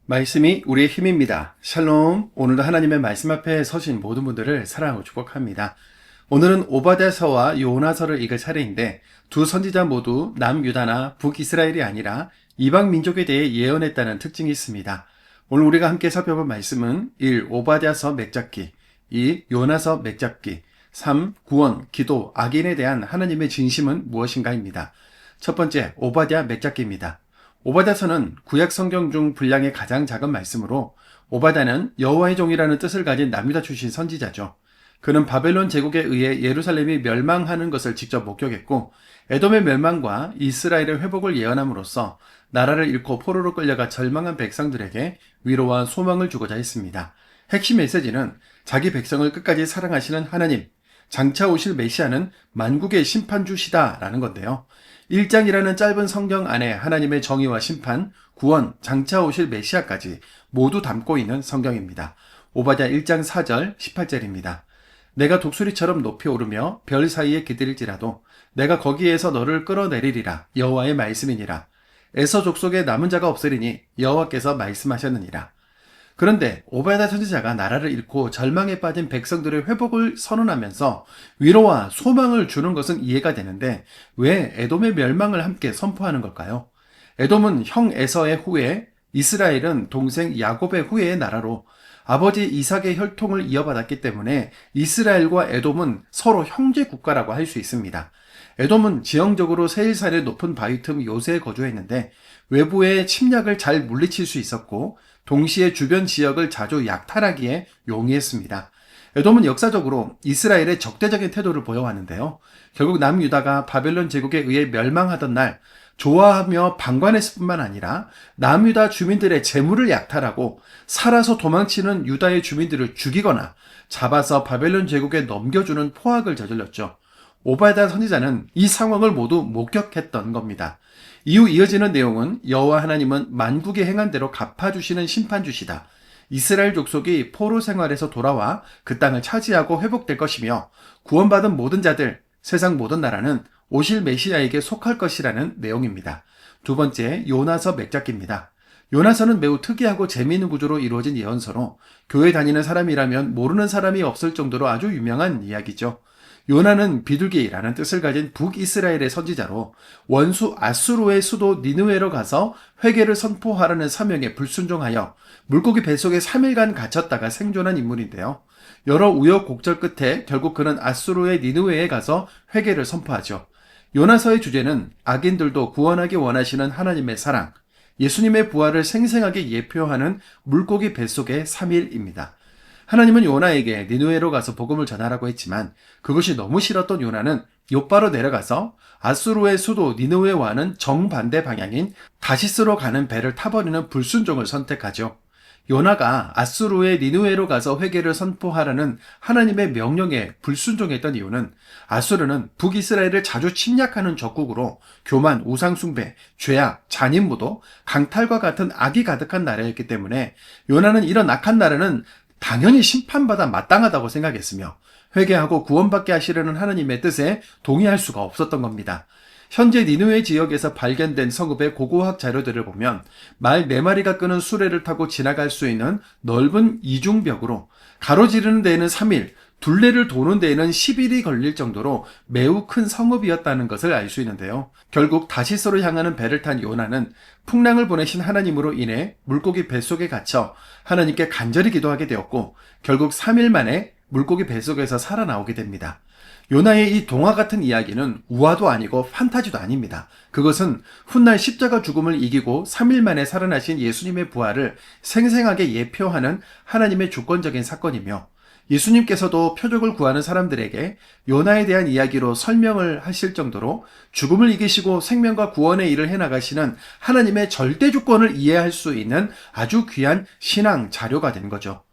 말씀이 우리의 힘입니다. 샬롬. 오늘도 하나님의 말씀 앞에 서신 모든 분들을 사랑하고 축복합니다. 오늘은 오바댜서와 요나서를 읽을 차례인데 두 선지자 모두 남유다나 북이스라엘이 아니라 이방 민족에 대해 예언했다는 특징이 있습니다. 오늘 우리가 함께 살펴볼 말씀은 1. 오바댜서 맥잡기, 2. 요나서 맥잡기, 3. 구원, 기도, 악인에 대한 하나님의 진심은 무엇인가입니다. 첫 번째, 오바댜 맥잡기입니다. 오바댜서는 구약 성경 중 분량의 가장 작은 말씀으로 오바댜는 여호와의 종이라는 뜻을 가진 남유다 출신 선지자죠. 그는 바벨론 제국에 의해 예루살렘이 멸망하는 것을 직접 목격했고 에돔의 멸망과 이스라엘의 회복을 예언함으로써 나라를 잃고 포로로 끌려가 절망한 백성들에게 위로와 소망을 주고자 했습니다. 핵심 메시지는 자기 백성을 끝까지 사랑하시는 하나님, 장차 오실 메시아는 만국의 심판주시다라는 건데요. 1장이라는 짧은 성경 안에 하나님의 정의와 심판, 구원, 장차 오실 메시아까지 모두 담고 있는 성경입니다. 오바댜 1장 4절, 18절입니다. 내가 독수리처럼 높이 오르며 별 사이에 기들일지라도 내가 거기에서 너를 끌어내리리라. 여호와의 말씀이니라. 에서 족속에 남은 자가 없으리니 여호와께서 말씀하셨느니라. 그런데 오바댜 선지자가 나라를 잃고 절망에 빠진 백성들의 회복을 선언하면서 위로와 소망을 주는 것은 이해가 되는데 왜 에돔의 멸망을 함께 선포하는 걸까요? 에돔은 형 에서의 후예, 이스라엘은 동생 야곱의 후예의 나라로 아버지 이삭의 혈통을 이어받았기 때문에 이스라엘과 에돔은 서로 형제 국가라고 할 수 있습니다. 에돔은 지형적으로 세일산의 높은 바위 틈 요새에 거주했는데 외부의 침략을 잘 물리칠 수 있었고 동시에 주변 지역을 자주 약탈하기에 용이했습니다. 에돔은 역사적으로 이스라엘의 적대적인 태도를 보여왔는데요. 결국 남유다가 바벨론 제국에 의해 멸망하던 날 좋아하며 방관했을 뿐만 아니라 남유다 주민들의 재물을 약탈하고 살아서 도망치는 유다의 주민들을 죽이거나 잡아서 바벨론 제국에 넘겨주는 포악을 저질렀죠. 오바댜 선지자는 이 상황을 모두 목격했던 겁니다. 이후 이어지는 내용은 여호와 하나님은 만국의 행한 대로 갚아주시는 심판주시다. 이스라엘 족속이 포로 생활에서 돌아와 그 땅을 차지하고 회복될 것이며 구원받은 모든 자들, 세상 모든 나라는 오실 메시아에게 속할 것이라는 내용입니다. 두 번째, 요나서 맥잡기입니다. 요나서는 매우 특이하고 재미있는 구조로 이루어진 예언서로 교회 다니는 사람이라면 모르는 사람이 없을 정도로 아주 유명한 이야기죠. 요나는 비둘기라는 뜻을 가진 북이스라엘의 선지자로 원수 아수르의 수도 니느웨로 가서 회개를 선포하라는 사명에 불순종하여 물고기 뱃속에 3일간 갇혔다가 생존한 인물인데요. 여러 우여곡절 끝에 결국 그는 아수르의 니느웨에 가서 회개를 선포하죠. 요나서의 주제는 악인들도 구원하기 원하시는 하나님의 사랑, 예수님의 부활을 생생하게 예표하는 물고기 뱃속의 3일입니다. 하나님은 요나에게 니느웨로 가서 복음을 전하라고 했지만 그것이 너무 싫었던 요나는 욥바로 내려가서 아수르의 수도 니느웨와는 정반대 방향인 다시스로 가는 배를 타버리는 불순종을 선택하죠. 요나가 아수르의 니느웨로 가서 회개를 선포하라는 하나님의 명령에 불순종했던 이유는 아수르는 북이스라엘을 자주 침략하는 적국으로 교만, 우상숭배, 죄악, 잔인무도, 강탈과 같은 악이 가득한 나라였기 때문에 요나는 이런 악한 나라는 당연히 심판받아 마땅하다고 생각했으며 회개하고 구원받게 하시려는 하나님의 뜻에 동의할 수가 없었던 겁니다. 현재 니느웨 지역에서 발견된 성읍의 고고학 자료들을 보면 말 4마리가 끄는 수레를 타고 지나갈 수 있는 넓은 이중벽으로 가로지르는 데에는 3일, 둘레를 도는 데에는 10일이 걸릴 정도로 매우 큰 성읍이었다는 것을 알 수 있는데요. 결국 다시스로 향하는 배를 탄 요나는 풍랑을 보내신 하나님으로 인해 물고기 뱃속에 갇혀 하나님께 간절히 기도하게 되었고 결국 3일 만에 물고기 뱃속에서 살아나오게 됩니다. 요나의 이 동화 같은 이야기는 우화도 아니고 판타지도 아닙니다. 그것은 훗날 십자가 죽음을 이기고 3일 만에 살아나신 예수님의 부활을 생생하게 예표하는 하나님의 주권적인 사건이며 예수님께서도 표적을 구하는 사람들에게 요나에 대한 이야기로 설명을 하실 정도로 죽음을 이기시고 생명과 구원의 일을 해나가시는 하나님의 절대 주권을 이해할 수 있는 아주 귀한 신앙 자료가 된 거죠.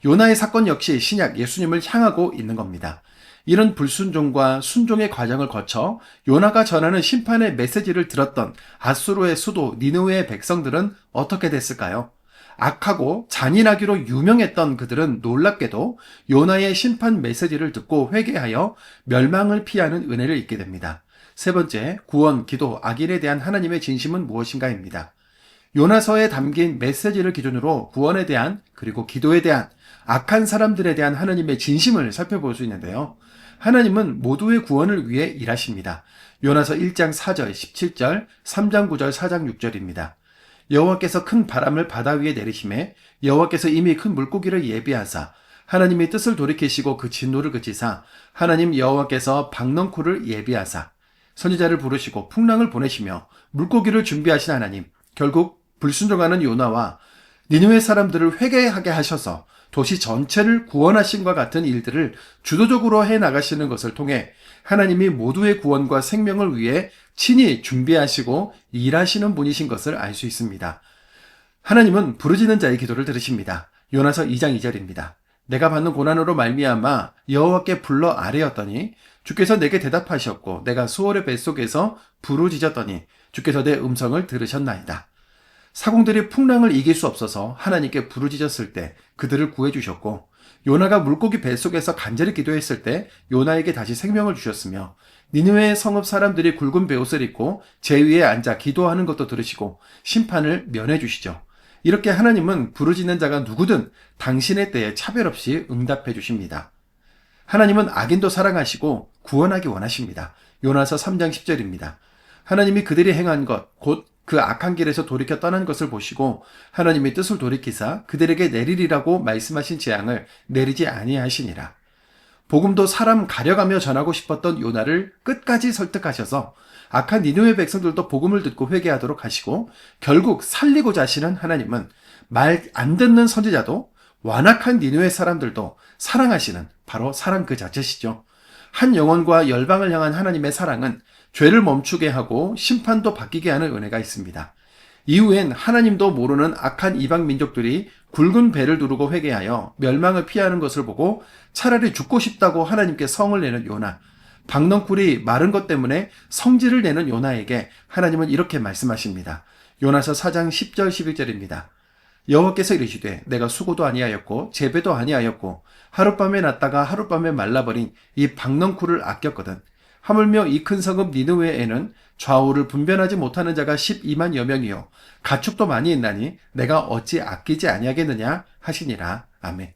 요나의 사건 역시 신약 예수님을 향하고 있는 겁니다. 이런 불순종과 순종의 과정을 거쳐 요나가 전하는 심판의 메시지를 들었던 아수르의 수도 니느웨의 백성들은 어떻게 됐을까요? 악하고 잔인하기로 유명했던 그들은 놀랍게도 요나의 심판 메시지를 듣고 회개하여 멸망을 피하는 은혜를 잊게 됩니다. 세 번째, 구원, 기도, 악인에 대한 하나님의 진심은 무엇인가입니다. 요나서에 담긴 메시지를 기준으로 구원에 대한 그리고 기도에 대한 악한 사람들에 대한 하나님의 진심을 살펴볼 수 있는데요. 하나님은 모두의 구원을 위해 일하십니다. 요나서 1장 4절, 17절, 3장 9절, 4장 6절입니다. 여호와께서 큰 바람을 바다 위에 내리심에 여호와께서 이미 큰 물고기를 예비하사 하나님의 뜻을 돌이키시고 그 진노를 그치사 하나님 여호와께서 박넝쿨을 예비하사 선지자를 부르시고 풍랑을 보내시며 물고기를 준비하신 하나님, 결국 불순종하는 요나와 니느웨 사람들을 회개하게 하셔서 도시 전체를 구원하신과 같은 일들을 주도적으로 해 나가시는 것을 통해 하나님이 모두의 구원과 생명을 위해 친히 준비하시고 일하시는 분이신 것을 알 수 있습니다. 하나님은 부르짖는 자의 기도를 들으십니다. 요나서 2장 2절입니다. 내가 받는 고난으로 말미암아 여호와께 불러 아뢰었더니 주께서 내게 대답하셨고 내가 수월의 뱃속에서 부르짖었더니 주께서 내 음성을 들으셨나이다. 사공들이 풍랑을 이길 수 없어서 하나님께 부르짖었을 때 그들을 구해주셨고 요나가 물고기 뱃속에서 간절히 기도했을 때 요나에게 다시 생명을 주셨으며 니느웨의 성읍 사람들이 굵은 베옷을 입고 제 위에 앉아 기도하는 것도 들으시고 심판을 면해 주시죠. 이렇게 하나님은 부르짖는 자가 누구든 당신의 때에 차별 없이 응답해 주십니다. 하나님은 악인도 사랑하시고 구원하기 원하십니다. 요나서 3장 10절입니다. 하나님이 그들이 행한 것, 곧 그 악한 길에서 돌이켜 떠난 것을 보시고 하나님의 뜻을 돌이키사 그들에게 내리리라고 말씀하신 재앙을 내리지 아니하시니라. 복음도 사람 가려가며 전하고 싶었던 요나를 끝까지 설득하셔서 악한 니느웨 백성들도 복음을 듣고 회개하도록 하시고 결국 살리고자 하시는 하나님은 말 안 듣는 선지자도 완악한 니느웨 사람들도 사랑하시는 바로 사랑 그 자체시죠. 한 영혼과 열방을 향한 하나님의 사랑은 죄를 멈추게 하고 심판도 바뀌게 하는 은혜가 있습니다. 이후엔 하나님도 모르는 악한 이방 민족들이 굵은 배를 두르고 회개하여 멸망을 피하는 것을 보고 차라리 죽고 싶다고 하나님께 성을 내는 요나, 박넝쿨이 마른 것 때문에 성질을 내는 요나에게 하나님은 이렇게 말씀하십니다. 요나서 4장 10절 11절입니다. 여호와께서 이르시되 내가 수고도 아니하였고 재배도 아니하였고 하룻밤에 났다가 하룻밤에 말라버린 이 박넝쿨을 아꼈거든. 하물며 이 큰 성읍 니느웨에는 좌우를 분별하지 못하는 자가 12만여 명이요 가축도 많이 있나니 내가 어찌 아끼지 아니하겠느냐 하시니라. 아멘.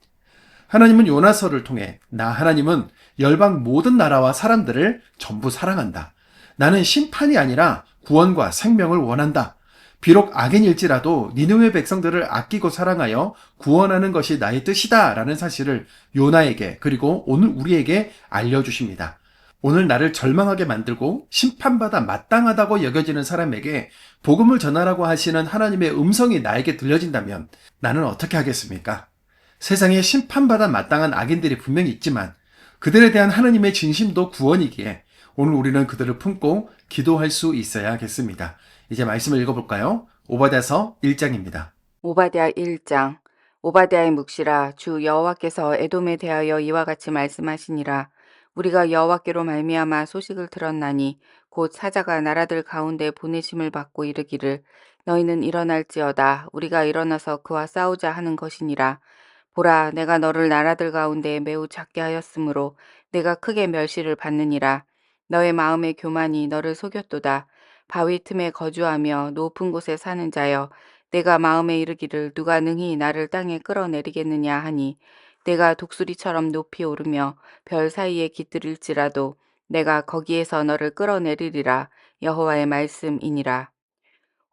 하나님은 요나서를 통해 나 하나님은 열방 모든 나라와 사람들을 전부 사랑한다. 나는 심판이 아니라 구원과 생명을 원한다. 비록 악인일지라도 니느웨 백성들을 아끼고 사랑하여 구원하는 것이 나의 뜻이다 라는 사실을 요나에게 그리고 오늘 우리에게 알려주십니다. 오늘 나를 절망하게 만들고 심판받아 마땅하다고 여겨지는 사람에게 복음을 전하라고 하시는 하나님의 음성이 나에게 들려진다면 나는 어떻게 하겠습니까? 세상에 심판받아 마땅한 악인들이 분명히 있지만 그들에 대한 하나님의 진심도 구원이기에 오늘 우리는 그들을 품고 기도할 수 있어야겠습니다. 이제 말씀을 읽어볼까요? 오바댜서 1장입니다. 오바댜 1장. 오바댜의 묵시라. 주 여호와께서 에돔에 대하여 이와 같이 말씀하시니라. 우리가 여호와께로 말미암아 소식을 들었나니 곧 사자가 나라들 가운데 보내심을 받고 이르기를 너희는 일어날지어다. 우리가 일어나서 그와 싸우자 하는 것이니라. 보라, 내가 너를 나라들 가운데 매우 작게 하였으므로 내가 크게 멸시를 받느니라. 너의 마음의 교만이 너를 속였도다. 바위 틈에 거주하며 높은 곳에 사는 자여, 내가 마음에 이르기를 누가 능히 나를 땅에 끌어내리겠느냐 하니 내가 독수리처럼 높이 오르며 별 사이에 깃들일지라도 내가 거기에서 너를 끌어내리리라. 여호와의 말씀이니라.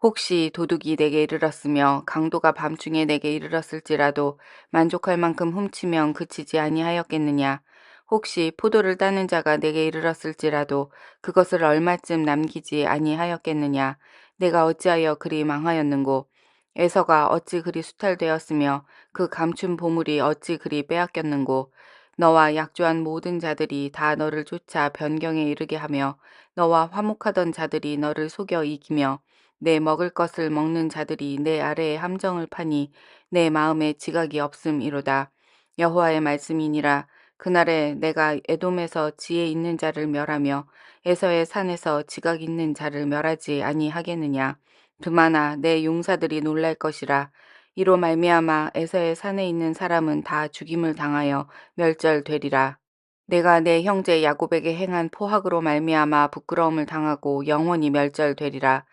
혹시 도둑이 내게 이르렀으며 강도가 밤중에 내게 이르렀을지라도 만족할 만큼 훔치면 그치지 아니하였겠느냐. 혹시 포도를 따는 자가 내게 이르렀을지라도 그것을 얼마쯤 남기지 아니하였겠느냐. 내가 어찌하여 그리 망하였는고. 에서가 어찌 그리 수탈되었으며 그 감춘 보물이 어찌 그리 빼앗겼는고. 너와 약조한 모든 자들이 다 너를 쫓아 변경에 이르게 하며 너와 화목하던 자들이 너를 속여 이기며 내 먹을 것을 먹는 자들이 내 아래에 함정을 파니 내 마음에 지각이 없음이로다. 여호와의 말씀이니라. 그날에 내가 에돔에서 지혜 있는 자를 멸하며 에서의 산에서 지각 있는 자를 멸하지 아니하겠느냐. 그마나 내 용사들이 놀랄 것이라. 이로 말미암아 에서의 산에 있는 사람은 다 죽임을 당하여 멸절되리라. 내가 내 형제 야곱에게 행한 포악으로 말미암아 부끄러움을 당하고 영원히 멸절되리라.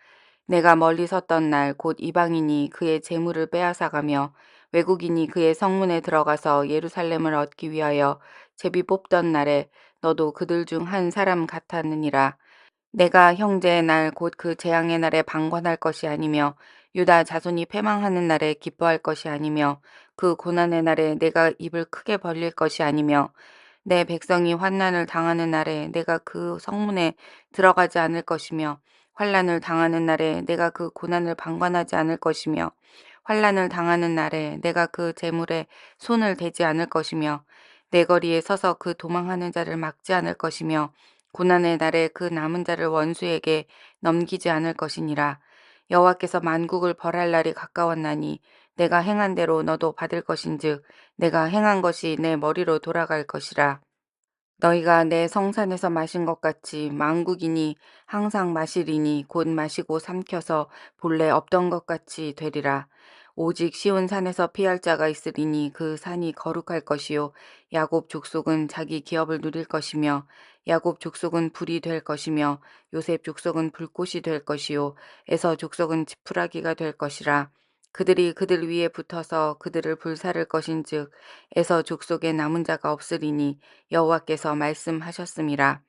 내가 멀리 섰던 날 곧 이방인이 그의 재물을 빼앗아가며 외국인이 그의 성문에 들어가서 예루살렘을 얻기 위하여 제비 뽑던 날에 너도 그들 중 한 사람 같았느니라. 내가 형제의 날 곧 그 재앙의 날에 방관할 것이 아니며 유다 자손이 패망하는 날에 기뻐할 것이 아니며 그 고난의 날에 내가 입을 크게 벌릴 것이 아니며 내 백성이 환난을 당하는 날에 내가 그 성문에 들어가지 않을 것이며 환난을 당하는 날에 내가 그 고난을 방관하지 않을 것이며 환난을 당하는 날에 내가 그 재물에 손을 대지 않을 것이며 내 거리에 서서 그 도망하는 자를 막지 않을 것이며 고난의 날에 그 남은 자를 원수에게 넘기지 않을 것이니라. 여호와께서 만국을 벌할 날이 가까웠나니 내가 행한 대로 너도 받을 것인즉 내가 행한 것이 내 머리로 돌아갈 것이라. 너희가 내 성산에서 마신 것 같이 만국이니 항상 마시리니 곧 마시고 삼켜서 본래 없던 것 같이 되리라. 오직 시온 산에서 피할 자가 있으리니 그 산이 거룩할 것이요 야곱 족속은 자기 기업을 누릴 것이며 야곱 족속은 불이 될 것이며 요셉 족속은 불꽃이 될 것이요 에서 족속은 지푸라기가 될 것이라. 그들이 그들 위에 붙어서 그들을 불사를 것인즉 에서 족속에 남은 자가 없으리니 여호와께서 말씀하셨음이라.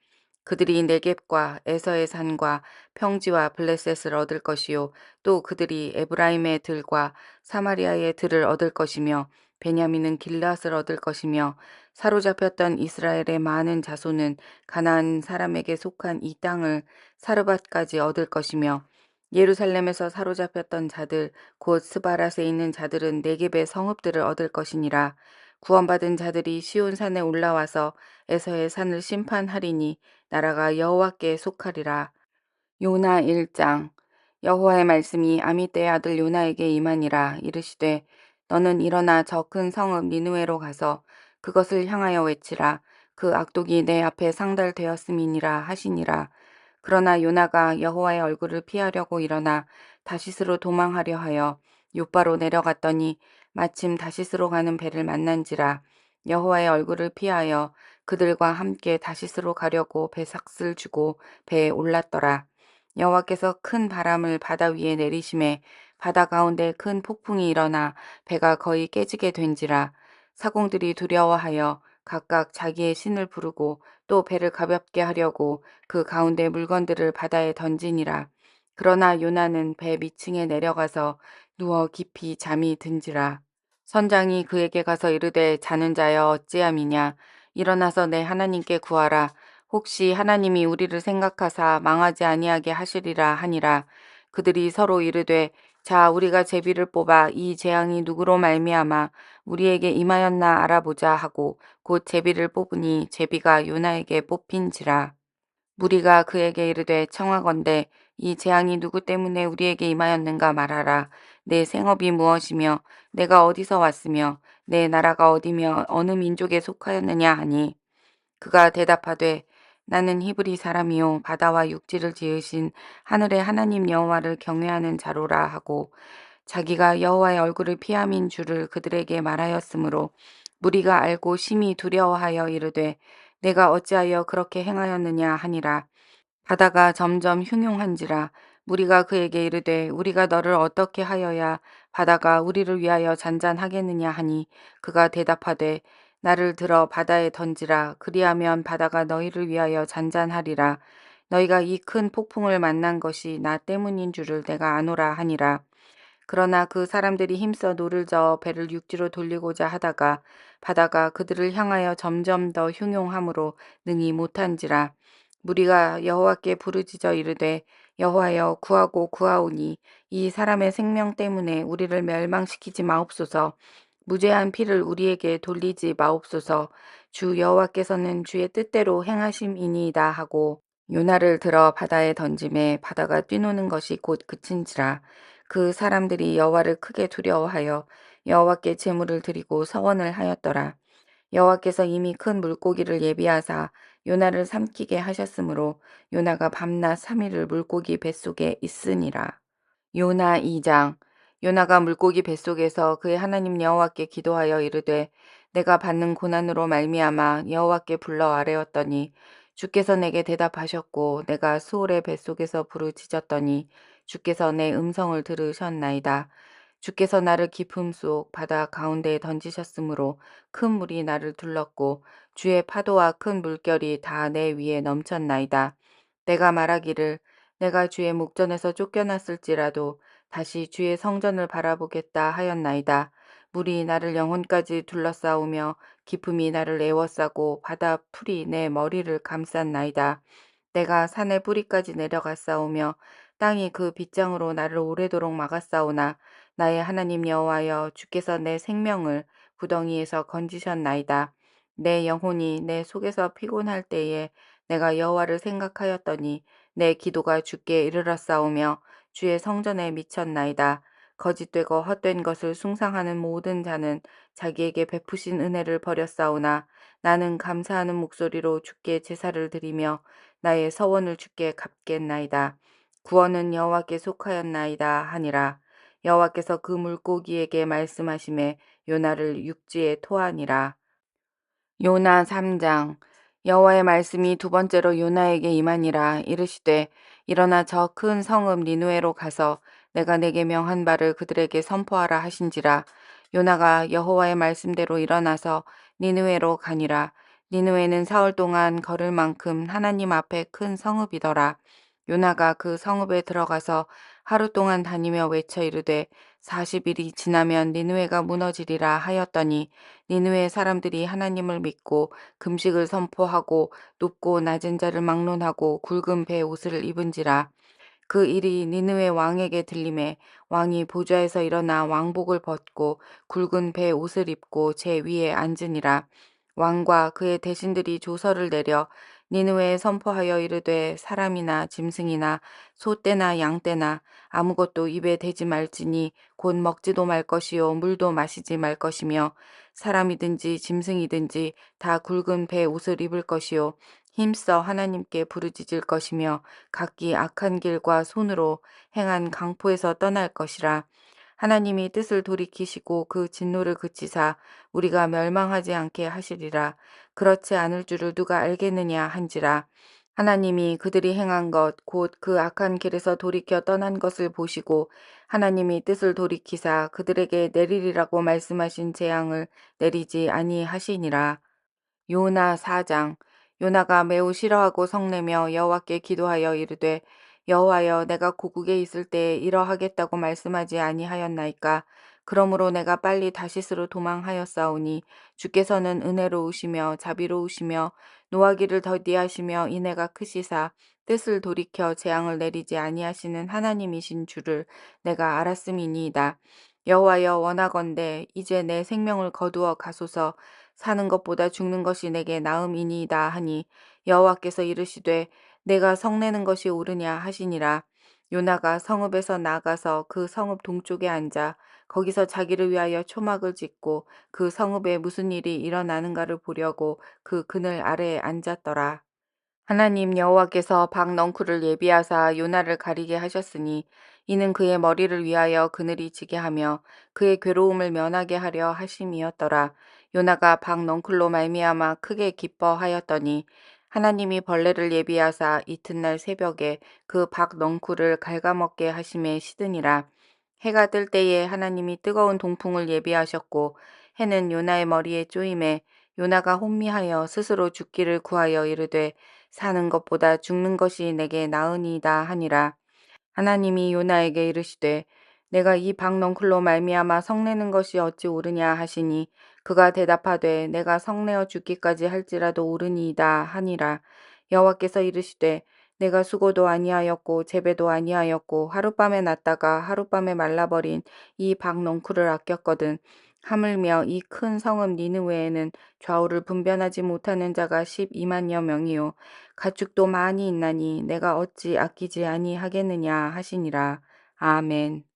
그들이 네겝과 에서의 산과 평지와 블레셋을 얻을 것이요 또 그들이 에브라임의 들과 사마리아의 들을 얻을 것이며 베냐민은 길앗을 얻을 것이며 사로잡혔던 이스라엘의 많은 자손은 가나안 사람에게 속한 이 땅을 사르밧까지 얻을 것이며 예루살렘에서 사로잡혔던 자들 곧 스바랏에 있는 자들은 네겝의 성읍들을 얻을 것이니라. 구원받은 자들이 시온산에 올라와서 에서의 산을 심판하리니 나라가 여호와께 속하리라. 요나 1장. 여호와의 말씀이 아미떼의 아들 요나에게 임하니라. 이르시되 너는 일어나 저 큰 성읍 니느웨로 가서 그것을 향하여 외치라. 그 악독이 내 앞에 상달되었음이니라 하시니라. 그러나 요나가 여호와의 얼굴을 피하려고 일어나 다시스로 도망하려 하여 욥바로 내려갔더니 마침 다시스로 가는 배를 만난지라. 여호와의 얼굴을 피하여 그들과 함께 다시스로 가려고 배삭을 주고 배에 올랐더라. 여호와께서 큰 바람을 바다 위에 내리심에 바다 가운데 큰 폭풍이 일어나 배가 거의 깨지게 된지라. 사공들이 두려워하여 각각 자기의 신을 부르고 또 배를 가볍게 하려고 그 가운데 물건들을 바다에 던지니라. 그러나 요나는 배 밑층에 내려가서 누워 깊이 잠이 든지라. 선장이 그에게 가서 이르되 자는 자여 어찌함이냐. 일어나서 내 하나님께 구하라. 혹시 하나님이 우리를 생각하사 망하지 아니하게 하시리라 하니라. 그들이 서로 이르되 자 우리가 제비를 뽑아 이 재앙이 누구로 말미암아 우리에게 임하였나 알아보자 하고 곧 제비를 뽑으니 제비가 요나에게 뽑힌지라. 무리가 그에게 이르되 청하건대 이 재앙이 누구 때문에 우리에게 임하였는가 말하라. 내 생업이 무엇이며 내가 어디서 왔으며 내 나라가 어디며 어느 민족에 속하였느냐 하니 그가 대답하되 나는 히브리 사람이요 바다와 육지를 지으신 하늘의 하나님 여호와를 경외하는 자로라 하고 자기가 여호와의 얼굴을 피함인 줄을 그들에게 말하였으므로 무리가 알고 심히 두려워하여 이르되 내가 어찌하여 그렇게 행하였느냐 하니라. 바다가 점점 흉흉한지라. 무리가 그에게 이르되 우리가 너를 어떻게 하여야 바다가 우리를 위하여 잔잔하겠느냐 하니 그가 대답하되 나를 들어 바다에 던지라. 그리하면 바다가 너희를 위하여 잔잔하리라. 너희가 이 큰 폭풍을 만난 것이 나 때문인 줄을 내가 아노라 하니라. 그러나 그 사람들이 힘써 노를 저어 배를 육지로 돌리고자 하다가 바다가 그들을 향하여 점점 더 흉용함으로 능히 못한지라. 무리가 여호와께 부르짖어 이르되 여호와여 구하고 구하오니 이 사람의 생명 때문에 우리를 멸망시키지 마옵소서. 무죄한 피를 우리에게 돌리지 마옵소서. 주 여호와께서는 주의 뜻대로 행하심이니이다 하고 요나를 들어 바다에 던짐에 바다가 뛰노는 것이 곧 그친지라. 그 사람들이 여호와를 크게 두려워하여 여호와께 제물을 드리고 서원을 하였더라. 여호와께서 이미 큰 물고기를 예비하사 요나를 삼키게 하셨으므로 요나가 밤낮 3일을 물고기 뱃속에 있으니라. 요나 2장. 요나가 물고기 뱃속에서 그의 하나님 여호와께 기도하여 이르되 내가 받는 고난으로 말미암아 여호와께 불러 아뢰었더니 주께서 내게 대답하셨고 내가 수올의 뱃속에서 부르짖었더니 주께서 내 음성을 들으셨나이다. 주께서 나를 깊음 속 바다 가운데에 던지셨으므로 큰 물이 나를 둘렀고 주의 파도와 큰 물결이 다 내 위에 넘쳤나이다. 내가 말하기를 내가 주의 목전에서 쫓겨났을지라도 다시 주의 성전을 바라보겠다 하였나이다. 물이 나를 영혼까지 둘러싸우며 기품이 나를 에워싸고 바다 풀이 내 머리를 감쌌나이다. 내가 산의 뿌리까지 내려갔사오며 땅이 그 빗장으로 나를 오래도록 막았사오나 나의 하나님 여호와여 주께서 내 생명을 구덩이에서 건지셨나이다. 내 영혼이 내 속에서 피곤할 때에 내가 여호와를 생각하였더니 내 기도가 주께 이르렀사오며 주의 성전에 미쳤나이다. 거짓되고 헛된 것을 숭상하는 모든 자는 자기에게 베푸신 은혜를 버렸사오나 나는 감사하는 목소리로 주께 제사를 드리며 나의 서원을 주께 갚겠나이다. 구원은 여호와께 속하였나이다 하니라. 여호와께서 그 물고기에게 말씀하시매 요나를 육지에 토하니라. 요나 3장. 여호와의 말씀이 두 번째로 요나에게 임하니라. 이르시되 일어나 저 큰 성읍 니누에로 가서 내가 내게 명한 바를 그들에게 선포하라 하신지라. 요나가 여호와의 말씀대로 일어나서 니누에로 가니라. 니누에는 사흘 동안 걸을 만큼 하나님 앞에 큰 성읍이더라. 요나가 그 성읍에 들어가서 하루 동안 다니며 외쳐 이르되 40일이 지나면 니누에가 무너지리라 하였더니 니느웨 사람들이 하나님을 믿고 금식을 선포하고 높고 낮은 자를 막론하고 굵은 배 옷을 입은지라. 그 일이 니느웨 왕에게 들림에 왕이 보좌에서 일어나 왕복을 벗고 굵은 배 옷을 입고 제 위에 앉으니라. 왕과 그의 대신들이 조서를 내려 니느웨에 선포하여 이르되 사람이나 짐승이나 소떼나 양떼나 아무것도 입에 대지 말지니 곧 먹지도 말 것이요 물도 마시지 말 것이며 사람이든지 짐승이든지 다 굵은 배 옷을 입을 것이요 힘써 하나님께 부르짖을 것이며 각기 악한 길과 손으로 행한 강포에서 떠날 것이라. 하나님이 뜻을 돌이키시고 그 진노를 그치사 우리가 멸망하지 않게 하시리라. 그렇지 않을 줄을 누가 알겠느냐 한지라. 하나님이 그들이 행한 것 곧 그 악한 길에서 돌이켜 떠난 것을 보시고 하나님이 뜻을 돌이키사 그들에게 내리리라고 말씀하신 재앙을 내리지 아니하시니라. 요나 4장. 요나가 매우 싫어하고 성내며 여호와께 기도하여 이르되 여호와여 내가 고국에 있을 때에 이러하겠다고 말씀하지 아니하였나이까. 그러므로 내가 빨리 다시스로 도망하였사오니 주께서는 은혜로우시며 자비로우시며 노하기를 더디하시며 인애가 크시사 뜻을 돌이켜 재앙을 내리지 아니하시는 하나님이신 줄을 내가 알았음이니이다. 여호와여 원하건대 이제 내 생명을 거두어 가소서. 사는 것보다 죽는 것이 내게 나음이니이다 하니 여호와께서 이르시되 내가 성내는 것이 옳으냐 하시니라. 요나가 성읍에서 나가서 그 성읍 동쪽에 앉아 거기서 자기를 위하여 초막을 짓고 그 성읍에 무슨 일이 일어나는가를 보려고 그 그늘 아래에 앉았더라. 하나님 여호와께서 박넝쿨을 예비하사 요나를 가리게 하셨으니 이는 그의 머리를 위하여 그늘이 지게 하며 그의 괴로움을 면하게 하려 하심이었더라. 요나가 박넝쿨로 말미암아 크게 기뻐하였더니 하나님이 벌레를 예비하사 이튿날 새벽에 그 박넝쿨을 갉아먹게 하심에 시드니라. 해가 뜰 때에 하나님이 뜨거운 동풍을 예비하셨고 해는 요나의 머리에 쪼임에 요나가 혼미하여 스스로 죽기를 구하여 이르되 사는 것보다 죽는 것이 내게 나으니이다 하니라. 하나님이 요나에게 이르시되 내가 이 박넝쿨로 말미암아 성내는 것이 어찌 옳으냐 하시니 그가 대답하되 내가 성내어 죽기까지 할지라도 옳으니이다 하니라. 여호와께서 이르시되 내가 수고도 아니하였고 재배도 아니하였고 하룻밤에 났다가 하룻밤에 말라버린 이 박넝쿨을 아꼈거든. 하물며 이 큰 성읍 니느웨에는 좌우를 분별하지 못하는 자가 12만여 명이요 가축도 많이 있나니 내가 어찌 아끼지 아니하겠느냐 하시니라. 아멘.